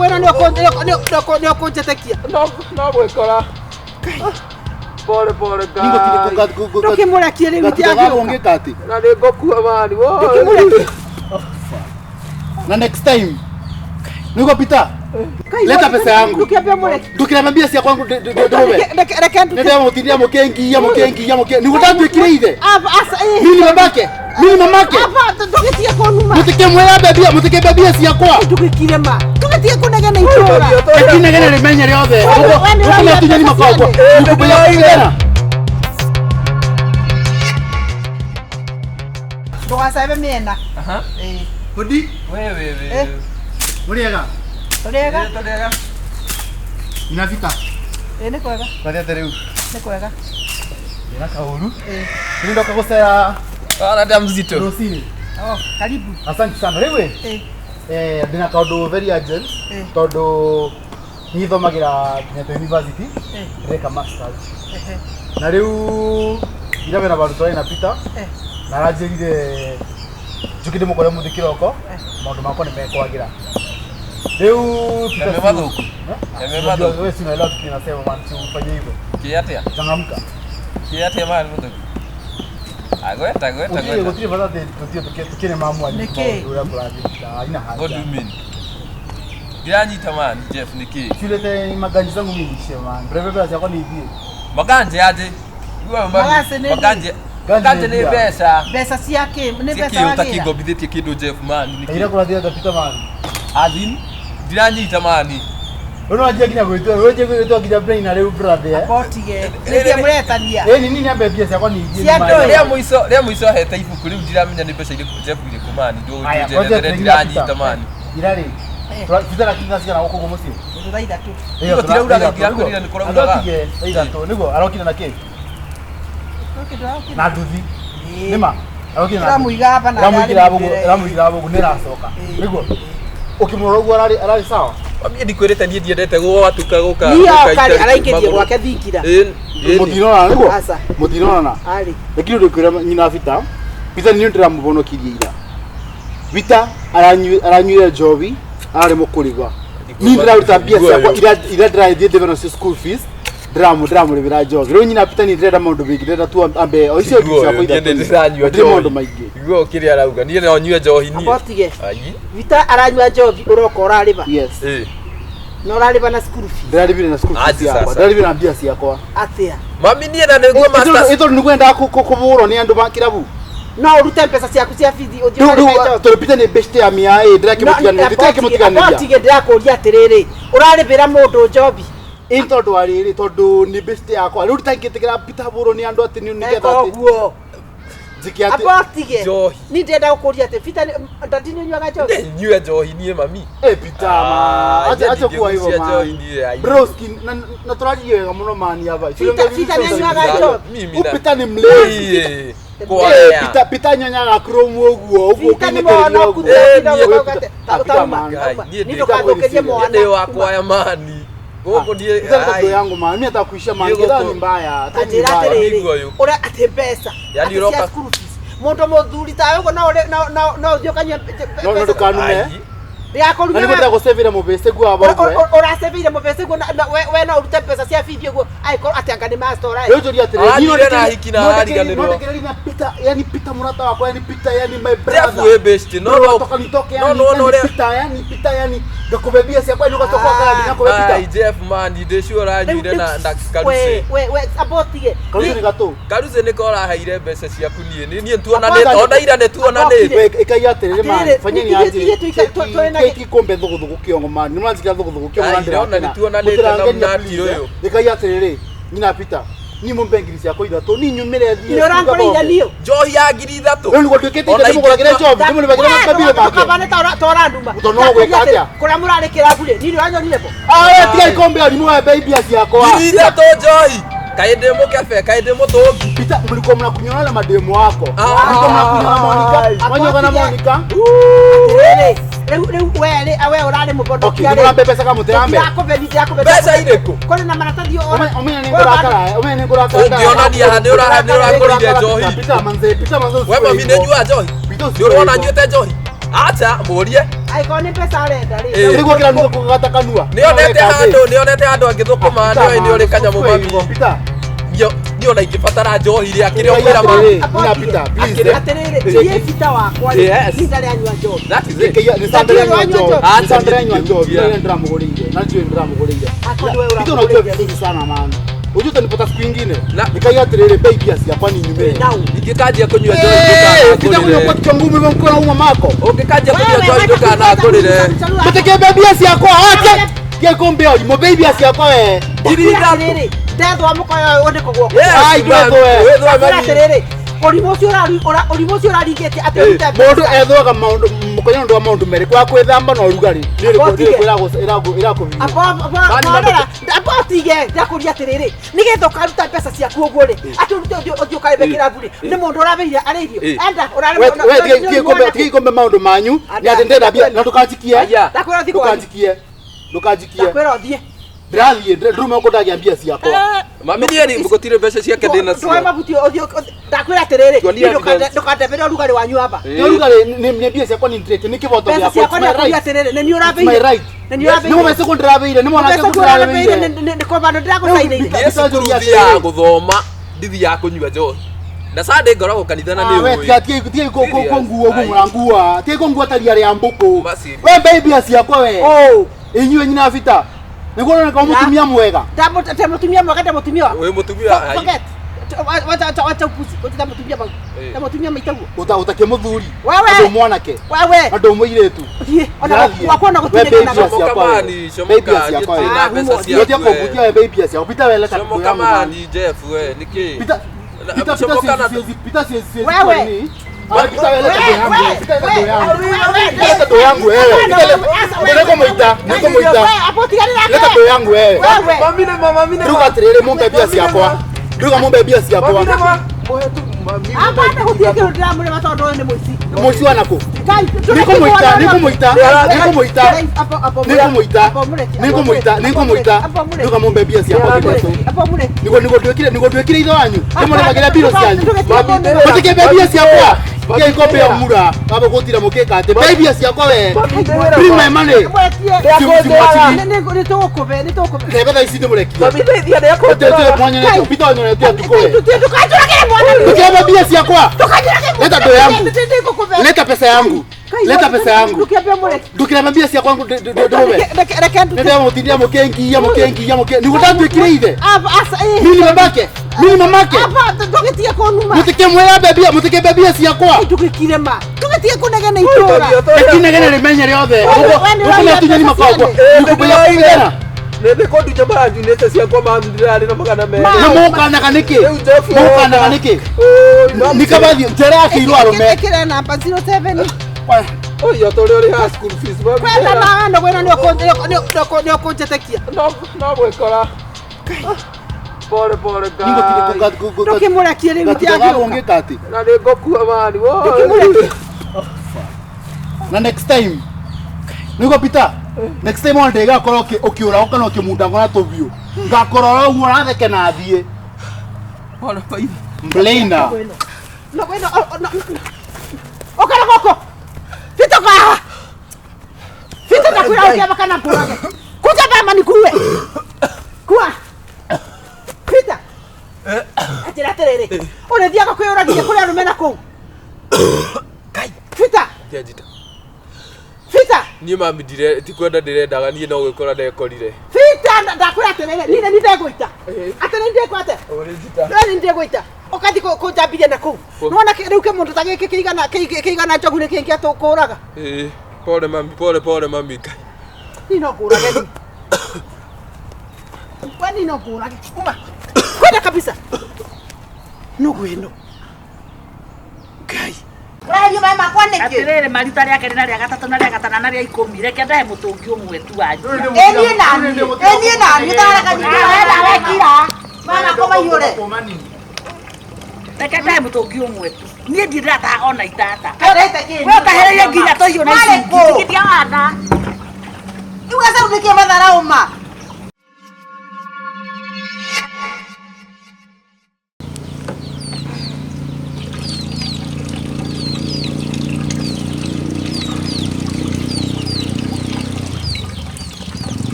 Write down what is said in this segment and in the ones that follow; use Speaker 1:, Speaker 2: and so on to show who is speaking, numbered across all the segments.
Speaker 1: gwena ndio kunjetekia.
Speaker 2: No gwikora. Pole guy.
Speaker 1: Ndukimurakie riu itiagio.
Speaker 2: Na ngokua mani.
Speaker 3: Na next time niko pita. Leta pesa yangu. Ndukirambia si kwangu ndowe. Ndio mutiria mukengia. Nikuta twikire ithe. Mimi mamake.
Speaker 1: Apa tugitie konuma.
Speaker 3: Mutike babia si yakwa.
Speaker 1: Tugikire ma. Tugitie kunega na itora.
Speaker 3: Kinega na rimenya riothe. Ukuna tunyani makagwa. Ndukubya kwingana.
Speaker 1: Ndugasabe miena.
Speaker 3: Hodi.
Speaker 2: Wewe.
Speaker 3: Muriega.
Speaker 1: Turiega.
Speaker 3: Inafika.
Speaker 1: Ni kwega.
Speaker 3: Kwatete riu.
Speaker 1: Ni kwega.
Speaker 3: Ina kauru. Ndio kagosea.
Speaker 2: Ana mzito.
Speaker 3: Rosini.
Speaker 1: Karibu.
Speaker 3: Asante sana. Rewe. Ndina kaundu very urgent. Tondu nithomagira Kenyatta University. Reka masters. Na riu ira bena baruto ina pita. Na rajirire jukide mukore muthikiroko. Maundu makwa ni mekwagira. Riu
Speaker 2: Tumebathuku.
Speaker 3: Wewe sina leo tunasema manchi ufanye hivyo.
Speaker 2: Kiatia.
Speaker 3: Changamka.
Speaker 2: Kiatia mali muthuku. Agweta.
Speaker 3: Utiri badate tukine mamwa ni ura brandi. Haina haja.
Speaker 2: What do you mean? Giranyita man Jeff niki.
Speaker 3: Tulete maganji zangu mimi shema. Breve yako ni hivi.
Speaker 2: Maganje aje. Maganje ni pesa.
Speaker 1: Pesa si yake, ni pesa
Speaker 2: yake. Utakigobithie kidu Jeff man niki.
Speaker 3: Ira kula dia tapita man.
Speaker 2: Azin giranyita mani.
Speaker 3: Unajua kina gwetu, wewe kija brain na leo brother.
Speaker 1: Apotige. Ndio mretania.
Speaker 3: Nini ambe biasa yako ni hivi.
Speaker 2: Ria muico hete ibuku riu ndiramenya ni pesa ile Jeff ile kumani ndio giranyita mani.
Speaker 3: Irari. Tutara kinga sigana uko gomusi.
Speaker 1: Tutaida tu.
Speaker 2: Iyo tiraura ngiakorira ni koraura.
Speaker 3: Ida tu. Nigo arokina na ke. Na duthi. Nima. Arokina.
Speaker 1: Ramuiga hapa na
Speaker 3: ramuiga abo kuniracoka. Nigo. Ukimurogwa arari sawa.
Speaker 2: Mami ndikwirete nie ndiendete gwatuka guka.
Speaker 1: Ni akari araingerie gwake thikira.
Speaker 3: Mutirona nigo.
Speaker 1: Asa.
Speaker 3: Mutirona.
Speaker 1: Ari.
Speaker 3: Ekiro ndikwira nyina vita. Vita ni ndiramubonokirie ira. Vita aranyuire Jovi. Ari mukurigwa. Ni ndiraruta bia ciakwa ira ndiraithie ndivena school fees. Dramu rivira Jovi. Riu nyina pita ni ndirenda maundu bingi ndirenda tu ambe o icio ciakwa ithatu. Maundu maingi.
Speaker 2: Igwo kiri arauga ni no nyue njohi ni.
Speaker 1: Apotige. Vita aranyua Jovi uroko urariba.
Speaker 3: Yes.
Speaker 1: No urariba na school fees.
Speaker 3: Ndiraribire na school fees ciakwa. Ndiraribire na bia ciakwa.
Speaker 1: Atia.
Speaker 2: Mami ni na niguo masters.
Speaker 3: Ito ni kwenda kuburo ni andu bakirabu.
Speaker 1: No urute pesa ciaku cia fees
Speaker 3: uthio. Turipita ni best ya mia ndirakimutiganira.
Speaker 1: Apotige ndirakuria atiriri. Uraribira mundu Jovi.
Speaker 3: Tondu ariri tondu ni best yakwa riu ritangitikira pita buro ni andu ati ni nigetha ati
Speaker 1: guo
Speaker 3: zikiati
Speaker 1: apotige ni ndenda gukuria ati pita ndatini nywaga Jovi
Speaker 2: ni nyue njohi nie mami
Speaker 3: pita ma acha kuwa hivyo ma broski na turaji wega muno mani hapa
Speaker 1: pita ni nywaga Jovi
Speaker 3: upita ni mlezi pita nyanya kromu oguo uvuke ni
Speaker 1: mwana
Speaker 3: oguo
Speaker 1: ni ndokathũkĩrie mwana
Speaker 2: ni wakwa ya mani Goko ndiye
Speaker 3: ndio yangu maana mimi hata kuisha mangira ni mbaya
Speaker 1: ora ate pesa
Speaker 2: yani roka
Speaker 1: moto modhuri tayo ko na udio kanya
Speaker 3: no dukanume
Speaker 1: yako
Speaker 3: ruga nani kwenda kusevira mubese gwa abo
Speaker 1: ora sevira mubese gwa we na urute pesa cia video gwa aiko atanga ni master right
Speaker 3: yo jori atere
Speaker 2: ni na hikina hari ganero
Speaker 3: no na pita yani pita murata wako yani pita yani my brother
Speaker 2: Jeff we best no
Speaker 3: pita yani ndakubebia cia kwa ni ugacoka gari nakubebia
Speaker 2: ai Jeff man ndi sure nyuire na ndakaruse
Speaker 1: we abotige
Speaker 3: karuze gato
Speaker 2: karuze ni kora haire mbeca ciaku nie tuona ne ona ira ne tuona ne
Speaker 3: ikai atere man fanyeni aje kiki kombe thugu kiongo man ni mwanzika thugu kiongo
Speaker 2: ndira ni tuona ne na tiro yo
Speaker 3: ikai atere nyina pita ni mumbengirisi yako ithatu ni nyumire thie
Speaker 1: ni orankora ithanio
Speaker 2: njohi ya ngiri ithatu
Speaker 3: ni gwatwikite ndimuguragire job ndimuguragire makabile make
Speaker 1: kabane tora nduma
Speaker 3: utono gwika atia
Speaker 1: kura murarikira bure ni uranyonire bo
Speaker 3: tiga ikombe ali mwa baby yako
Speaker 2: ngiri ithatu njohi kaide mukefe kaide mutungi
Speaker 3: pita mliko mnakunyona na mademo wako mliko mnakunyona Monica wanyoga na Monica
Speaker 1: reu wele awe urare mubondo
Speaker 3: kia le pesa kama muteambe
Speaker 1: yako
Speaker 2: pesa ireko
Speaker 1: kone na maratathi
Speaker 3: omenya ni ngurakara
Speaker 2: ngiona dia hande urahande urakorire njohi
Speaker 3: pita manze
Speaker 2: we mami ne nyua njohi ndio unaona nyuete njohi Acha murie.
Speaker 1: Aiko ni pesa arenda ri.
Speaker 3: Niguo kira nuko kugata kanua.
Speaker 2: Nionete handu angithukuma ni uri kanyamu mami. Ndio na ingĩbatara njohi ria kĩrĩa ũkwĩra mami.
Speaker 3: Ina Peter, please.
Speaker 1: Atĩrĩrĩ, tie Peter wakwa rĩ. Peter anyua njohi.
Speaker 2: That is it.
Speaker 3: Ni Sandra anyua njohi. Sandra anyua njohi. Ndio ndiramugũrĩire. Na ndio ndiramugũrĩire. Peter unajua vizuri sana man. Unajua utanipata siku nyingine. Nikaiga atĩrĩrĩ baby asiakwa ni nyume.
Speaker 2: Ingĩkanjia kũnyua njohi
Speaker 3: ndũkanagũrĩre. Kwa kichwa ngumu hivyo mkono uma mako.
Speaker 2: Ũngĩkanjia kũnyua njohi ndũkanagũrĩre.
Speaker 3: Mũteke baby asiakwa. Ke kombe oi mo baby asiakwa we.
Speaker 1: Irinda ndethwa mukoyo onde kogwo.
Speaker 3: Ai
Speaker 2: wethwa mami.
Speaker 1: Orimo cio ũraringĩtie atĩ
Speaker 3: mũndũ ethwaga maũndũ mũkonya ũndũ wa maũndũ merĩ kwa kwĩthamba na ũrugarĩ
Speaker 1: apotige ndakũria atĩrĩrĩ nĩgetha ũkaruta mbeca ciaku ũguo rĩ atĩ ũrute ũthiĩ ũkarĩme kĩrabu rĩ nĩ mũndũ ũrabeire arĩ irio enda
Speaker 3: tigikombe maũndũ manyu nĩ atĩ ndenda mbia na ndũkanjikie
Speaker 1: ndakwĩra ũthiĩ
Speaker 3: ndĩrathiĩ ndĩrume ũkũ ndagia mbia ciakwa
Speaker 2: mami niĩ gũtirĩ mbeca ciake ndĩna cio
Speaker 1: twoe mabuti ũthiĩ ndakwĩra atĩrĩrĩ ndũkandebere ũrugarĩ wanyu amba
Speaker 3: ũrugarĩ nĩ mbia ciakwa nĩ kĩboto
Speaker 1: mbeca ciakwa nĩ akũria atĩrĩrĩ nĩ niĩ ũrabeire
Speaker 3: nĩ mbeca kũ ndĩrabeire nĩ mwana kũ ndĩrabeire
Speaker 1: nĩ kũbando ndĩragũcainĩire
Speaker 2: niĩ cukuru thiaga gũthoma ndithiaga kũnyua njohi na Sunday ngoragwo kanitha na nĩ ũĩ
Speaker 3: tiĩ kũnguo mũrangua tiĩ kũngua taria rĩa mbũkũ we baby ciakwa we inyuĩ nyina Peter niguo nĩ kama mutumia mwega
Speaker 1: mutumia mwega mutumia
Speaker 2: wewe mutumia
Speaker 1: wacha upuzi wacha mutumia bau ta mutumia maitaguo
Speaker 3: utake muthuri
Speaker 1: wewe
Speaker 3: mwanake
Speaker 1: wewe
Speaker 3: ando muiretu
Speaker 1: ona wakona gutindekana
Speaker 2: na kamani
Speaker 3: baby asiakwa
Speaker 2: na pesa cia
Speaker 3: yote kuvutia we baby asiakwa Peter wele ta
Speaker 2: kamani Jeff we niki
Speaker 3: Peter
Speaker 1: wewe
Speaker 3: leta do yangu wewe leta do yangu wewe
Speaker 2: mami na
Speaker 3: nduga tirire mumbe bia ciakwa nduga mumbe bia ciakwa
Speaker 1: apana gutie kiru ndiramure matondu uyu ni muici
Speaker 3: muici wanako nĩngũmũita nduga mumbe bia ciakwa nĩguo ndwĩkire ithe wanyu ndĩmũrĩmagĩra mbiro cianyu mũtikĩmbe bia ciakwa ngĩkombe mura waba gũtira mũkĩka atĩ mbe bia ciakwa we bring my money nĩtũgũkũbe ici ndĩmũrekia Peter wanyonete atukũ we ndũkĩmbe bia ciakwa leta do yangu leta pesa yangu ndukira mbia cia kwangu ndume ndio mutindia mukengia niguo ndatwikire ithe mimi mamake
Speaker 1: tugitie kunuma
Speaker 3: mutikemwera mbia ciakwa
Speaker 1: tugikire ma tugitie kunegena itura
Speaker 3: kinegena rimenye riothe ukuna tunyani makagwa nikubuya kuigana
Speaker 2: nende kondu jamaa junete ciakwa mandira na magana me
Speaker 3: mukanaga niki nikabathi njera akirwa arume
Speaker 1: kire namba 07
Speaker 2: oyo tole uri high school fees baby
Speaker 1: kwenda na ndo kwena ni okonjetekia
Speaker 2: no gwekora pole guys
Speaker 1: tukimurakie ri
Speaker 3: ngikati
Speaker 2: na ngokua mani wo
Speaker 3: na next time niko Peter next time one day gakorwo ukiura ukana ukimunda ngona tubio ngakorora uguo ratheke na thie
Speaker 2: pole pai
Speaker 3: mblena
Speaker 1: no kwenda okara goko Fita ndakwira ukiaba kana mporage kuja bama nikuwe kwa Fita atira terere unathiaga kwĩũragia kũrĩa rumena kũu
Speaker 2: kai
Speaker 1: Fita
Speaker 2: njita
Speaker 1: Fita
Speaker 2: niĩ mami tikwenda ndirendaga niĩ no gwĩkora ndekorire
Speaker 1: Fita ndakwĩra terere nĩ ndegũita atĩ nĩ ndekwate nĩ ndegũita ukathi kũnjambithia na kũu nĩwona rĩu kĩmũndũ ta gĩkĩ kĩigana njogu nĩ kĩngĩ atũkũraga
Speaker 2: pole mami kai
Speaker 1: nino ngũrage we nino ngũrage kuma kwenda kabisa nũgũ ĩno ngai radio mama kwane kĩ
Speaker 4: atirĩrĩ marita rĩa kerĩ na rĩa gatatũ na rĩa gatana na rĩa ikũmi reke ndahe mũtũngi ũmwe tu wanyu
Speaker 1: enie nani ndaraga nyina wekira mama koma yore
Speaker 4: reke ndahe mũtũngi ũmwe tu niĩ ndirata ona itata
Speaker 1: we
Speaker 4: ũkahereire nginya tohiũ na ici ngitia wana
Speaker 1: iugaca runikie mathara uma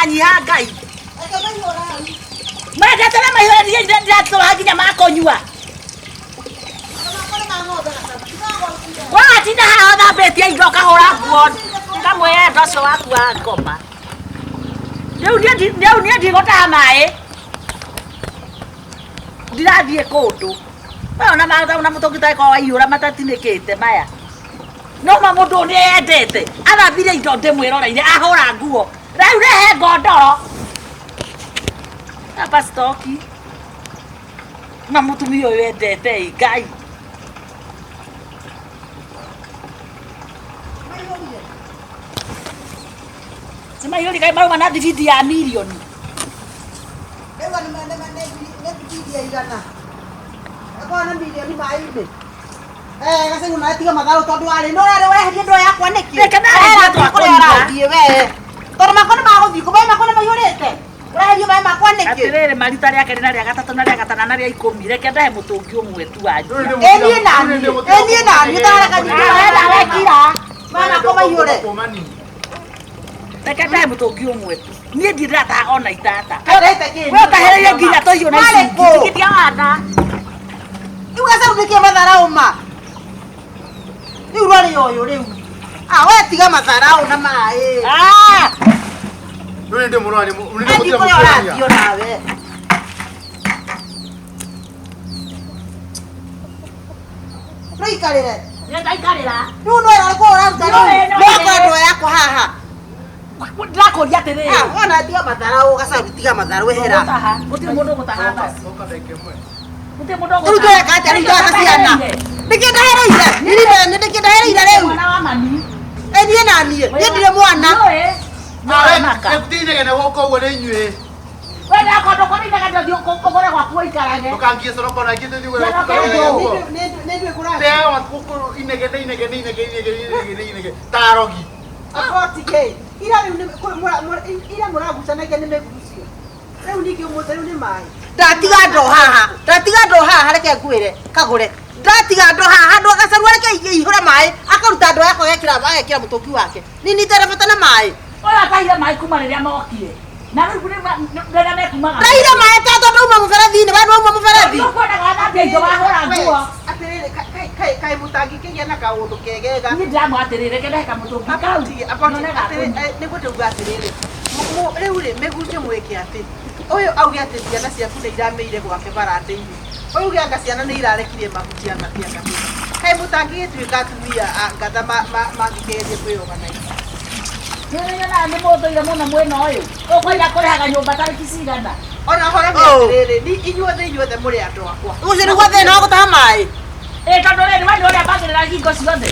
Speaker 4: nyiha ngai mendete na maihũra ndiratũra nginya makonyua watinda haha thambĩtie indo kahũra nguo ngamwĩre ndo ũcio waku wa ngoma rĩu niĩ ndigũtaha maĩ ndirathiĩ kũndũ ona mũtũngi taĩkorwo waihũra matatinĩkĩte maya noma mũndũ nĩendete athambire indo ndĩmwĩroreire ahũra nguo rĩu rehe ngondoro amba stoki na mũtumia ũyũ endete ngai simaihũri kai mauma na thibindi ya milioni
Speaker 1: Akona milioni maĩ-inĩ. Gacau na tiga matharũ tondũ arĩ no rĩrĩ weherie ndo yakwa nĩkĩ?
Speaker 4: Reke na hera
Speaker 1: twakũrathiĩ we. Tondũ makona magũthiĩ kũ maĩ makona maihũrĩte. Weherie maĩ makwa nĩkĩ?
Speaker 4: atĩrĩrĩ marita rĩa kerĩ na rĩa gatatũ na rĩa gatana na rĩa ikũmi reke ndahe mũtũngi ũmwe tu wanyu
Speaker 1: Niĩ nani ndareka nyingĩ wekira. Maĩ makwa maihũre.
Speaker 4: reke ndahe mũtũngi ũmwe tu niĩ ndirataha ona itata
Speaker 1: Ndete kĩ?
Speaker 4: we ũtahereire nginya tũhiũ na ici ngitia wana
Speaker 1: Rĩu gacau nĩkĩo matharaũ ma. Rĩu rwarĩ ũyũ rĩu. We tiga matharaũ na maĩ.
Speaker 3: Ndio ndio mwana
Speaker 1: Angĩkorwo ũrathiĩ nawe. Rĩikarĩre.
Speaker 4: ndaikarĩra
Speaker 1: Rĩu no ũrĩkwo ũraruta rĩu. Nĩakora ndo yakwa haha.
Speaker 4: ndirakũria atĩrĩrĩ
Speaker 1: Ona tiga matharaũ gacau tiga matharaũ ehera.
Speaker 4: gũtirĩ mũndũ ũgũtaha basi gũtirĩ mũndũ
Speaker 1: Rĩu tweka atĩa rĩu twaka ciana. Nĩkĩ ndahereire? Nĩkĩ ndahereire rĩu?
Speaker 4: mwana wa mami
Speaker 1: Niĩ na niĩ. Niĩ ndirĩ mwana.
Speaker 3: Ekutinege na woko uwe ni nyue.
Speaker 4: we ndakondo kũrĩithaga ndio ũgũre gwaku ũikarage
Speaker 3: Tukangie soro kona kitu ni wewe.
Speaker 1: Nĩndũĩ kũrathiĩ.
Speaker 3: Teo kuku inege. Tarogi.
Speaker 1: Akotige. Ira rĩu ira mũragucanagia nĩ mĩgucio. Rĩu ningĩ ũmũthĩ rĩu nĩ maĩ. Ndatiga ndo haha reke ngwĩre kagũre. Ndatiga ndo haha handũ gacaru reke ihũre maĩ akaruta ndo yakwa agekĩra mũtũngi wake. Nini nderabata na maĩ.
Speaker 4: ũyũ atahire maĩ kuma rĩrĩa mokire na rĩu rĩrĩa mekumaga
Speaker 1: Ndahire maĩ ta ndo uma mũberethi-inĩ we nĩwauma mũberethi.
Speaker 4: ũkwendaga thambia indo wahũra nguo
Speaker 1: Atĩrĩrĩ kaĩ mũtangĩkĩgĩa na kaũndũ kegega.
Speaker 4: niĩ ndiramũ atĩrĩrĩ reke ndahe kamũtũngi kau
Speaker 1: Nĩguo ndauga atĩrĩrĩ. Rĩu rĩ mĩgunjĩ mwĩke atĩ. Ũyũ auge atĩ ciana ciaku nĩ iramĩire gwake barande-inĩ. Ũyũ uge anga ciana nĩ irarekirie mahuti anga. Kaĩ mũtangĩgĩtuĩka atumia ngatha mangĩkĩgeria kwĩyoganagia.
Speaker 4: nĩnyona nĩ mũndũire mũno mwena ũyũ ũkwenda kũrĩhaga nyũmba tarĩki cigana
Speaker 1: Ona hore atĩrĩrĩ inyuothe mũrĩ andũ akwa. Ũcio nĩguo thĩna wa gũtaha maĩ.
Speaker 4: tondũ rĩrĩ we nĩ ũrĩa mbagĩrĩra hingo ciothe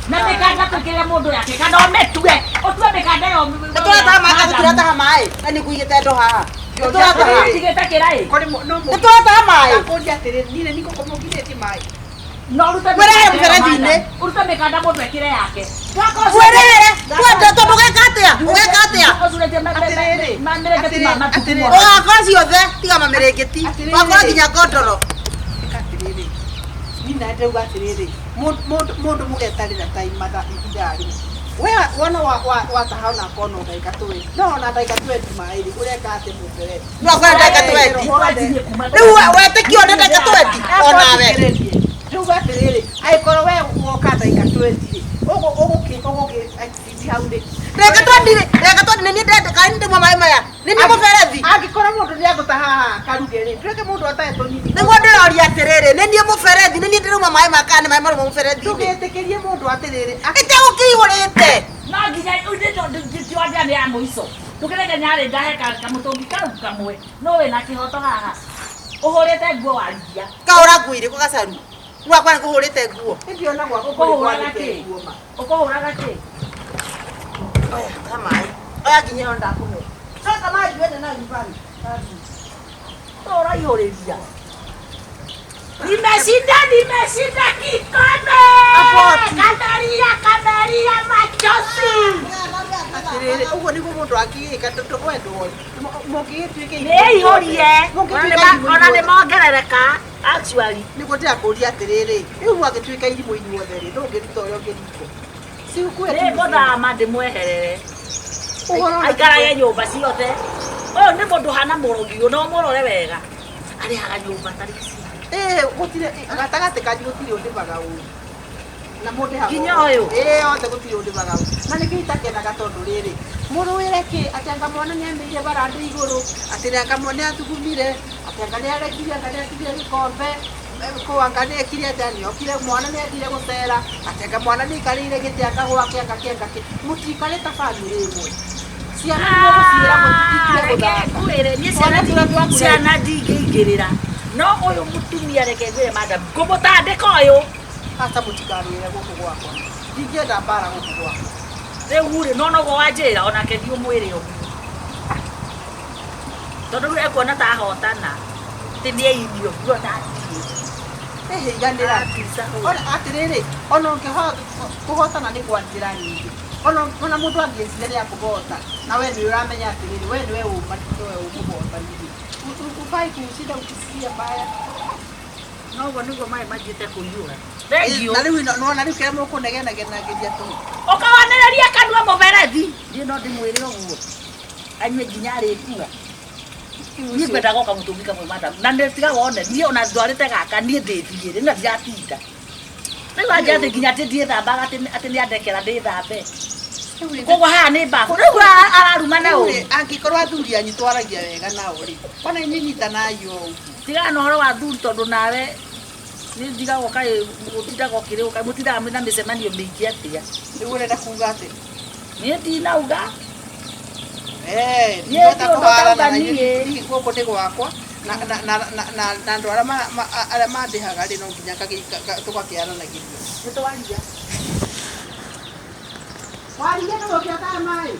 Speaker 4: na mĩkanda twĩkĩre mũndũ yake kana ũmĩtue ũtue mĩkanda ĩyo
Speaker 1: Nĩtũrataha maĩ kana tũtirataha maĩ. Na nĩngũigĩte ndo haha.
Speaker 4: tigĩte kĩraĩ
Speaker 1: Nĩtũrataha maĩ.
Speaker 3: Akũndia atĩrĩrĩ nire niko kũmũgithĩtie maĩ.
Speaker 4: no ũrute
Speaker 1: Wĩrehe mũberethi-inĩ.
Speaker 4: ũrute mĩkanda mũndũ ekĩre yake
Speaker 1: Wĩrehere. Tondũ ũgeka atĩa? Ũgakora ciothe tiga mamĩrĩngĩti. Wakora nginya ngondoro. Nina ndauga atĩrĩrĩ mũndũ mũgetarĩra ta imatha ihinda-rĩ. We wona wataha ona kona ndagĩka 20. No ona ndagĩka 20 maĩ-rĩ ũreka atĩ mũberethi. No akora ndagĩka 20. Rĩu wetĩkio ona ndagĩka 20 onawe. Rĩu atĩrĩrĩ angĩkorwo we woka ndagĩka 20-rĩ ũgũkĩti hau-rĩ. Ndagĩka 20 nĩ niĩ ndendeka ndĩmwe maĩ maya. Nĩ niĩ mũberethi. Angĩkorwo mũndũ nĩagũtaha haha karuge-rĩ ndũreke mũndũ atahe tũnini. Nĩguo ndĩroria atĩrĩrĩ nĩ niĩ mũberethi nĩ niĩ ndĩrauma maĩ ma kana nĩ maĩ maruma mũberethi-inĩ. Ndũgetĩkĩrie mũndũ atĩrĩrĩ ĩtegũkĩihũrĩte.
Speaker 4: no nginya ndĩondia nĩ ya mũico tũkĩreke nyarĩ ndahe kamũtũngi kau kamwe no wĩna kĩhoto haha ũhũrĩte nguo wangia
Speaker 1: Kahũra nguo irĩkũ gacaru. Gwakwa nĩ kũhũrĩte nguo. Nĩndiona gwakwa
Speaker 4: ũkũhũraga kĩ ũkũhũraga kĩ
Speaker 1: Oya ta maĩ. Oya nginya ĩyo ndakũhe. Coka maĩ njuende na nyumbani.
Speaker 4: ũraihũrĩria nimeshinda kikombe kameria machozi
Speaker 1: Atĩrĩrĩ ũguo nĩguo mũndũ angĩgĩka wendo mũngĩgĩtuĩke
Speaker 4: nĩihũrie ona nĩmongerereka actually
Speaker 1: nĩguo ndĩrakũria atĩrĩrĩ rĩu mwagĩtuĩka irimũ inyuothe-rĩ ndũngĩruta ũrĩa ũngĩrutwo.
Speaker 4: nĩngũthama ndĩmweherere aikaraga nyũmba ciothe ũyũ nĩ mũndũ hana mũrũgio no mũrore wega arĩhaga nyũmba tarĩ ici
Speaker 1: gũtirĩ gatagatĩ kanyu gũtirĩ ũndĩmaga ũũ na mũndĩ hago
Speaker 4: nginya ũyũ
Speaker 1: othe gũtirĩ ũndĩmaga ũũ na nĩkĩo itakenaga tondũ rĩrĩ mũrũĩre kĩ atĩ anga mwana nĩameire barandũ igũrũ atĩ anga mwana nĩathugumire atĩ anga nĩarekire anga nĩatigire gĩkombe anga nĩekire atĩ nĩokire mwana nĩathire gũcera atĩ anga mwana nĩaikarĩire gĩtĩ akagwake anga kĩ mũtikarĩ ta bamĩrĩ ĩmwe ciana nĩmũgũciĩra mũtitikire gũthaka
Speaker 4: ciana ndingĩingĩrĩra no ũyũ mũtumia reke ngwĩre madam ngũmũtandĩka ũyũ
Speaker 1: hata mũtikarĩre gũkũ gwakwa ndingĩenda mbara gũkũ gwakwa
Speaker 4: rĩu rĩ no noguo wanjĩra onake ndiũmwĩre ũguo tondũ rĩu ekuona ta ahotana atĩ nĩeirio nguona
Speaker 1: ĩhĩiganĩra atĩrĩrĩ ona ũngĩkũhotana nĩ kwa njĩra nyingĩ ona mũndũ angĩecire nĩakũhota na we nĩũramenya atĩrĩrĩ we nĩwe ũmũhotanire ubai kuucida ukisikia mbaya
Speaker 4: noguo nĩguo maĩ manjĩte kũiyũra
Speaker 1: na rĩu nona rĩu kĩrĩa mũkũnegenagenageria tu
Speaker 4: ũkawanĩrĩria kanua mũberethi ndiĩ no ndĩmwĩre ũguo anyue nginya arĩkua niĩ ngwendaga goka mũtũngi kamwe madam na nĩtiga wone niĩ ona ndwarĩte gaka niĩ ndĩtigĩre na ndigatinda rĩu anjĩra atĩ nginya atĩ ndiĩthambaga atĩ nĩandekera ndĩthambe koguo haha nĩ mbabu rĩu araruma na ũũ
Speaker 1: angĩkorwo athuri anyu twaragia wega nao rĩ ona inyinyitanai ũũ
Speaker 4: tigaga na ũhoro wa athuri tondũ nawe nĩ ndigagwo kaĩ ũtindaga ũkĩrĩo kaĩ mũtindaga na mĩcemanio mĩingĩ atĩa
Speaker 1: rĩu ũrenda kuuga atĩ
Speaker 4: niĩ ndinauga
Speaker 1: niĩ ndĩũndũtauga niĩ gũkũ nĩ gwakwa na andũ arĩa mandĩhaga rĩ no nginya tũgakĩaranagĩria nĩ twaria waria nĩ gũkĩataga maĩ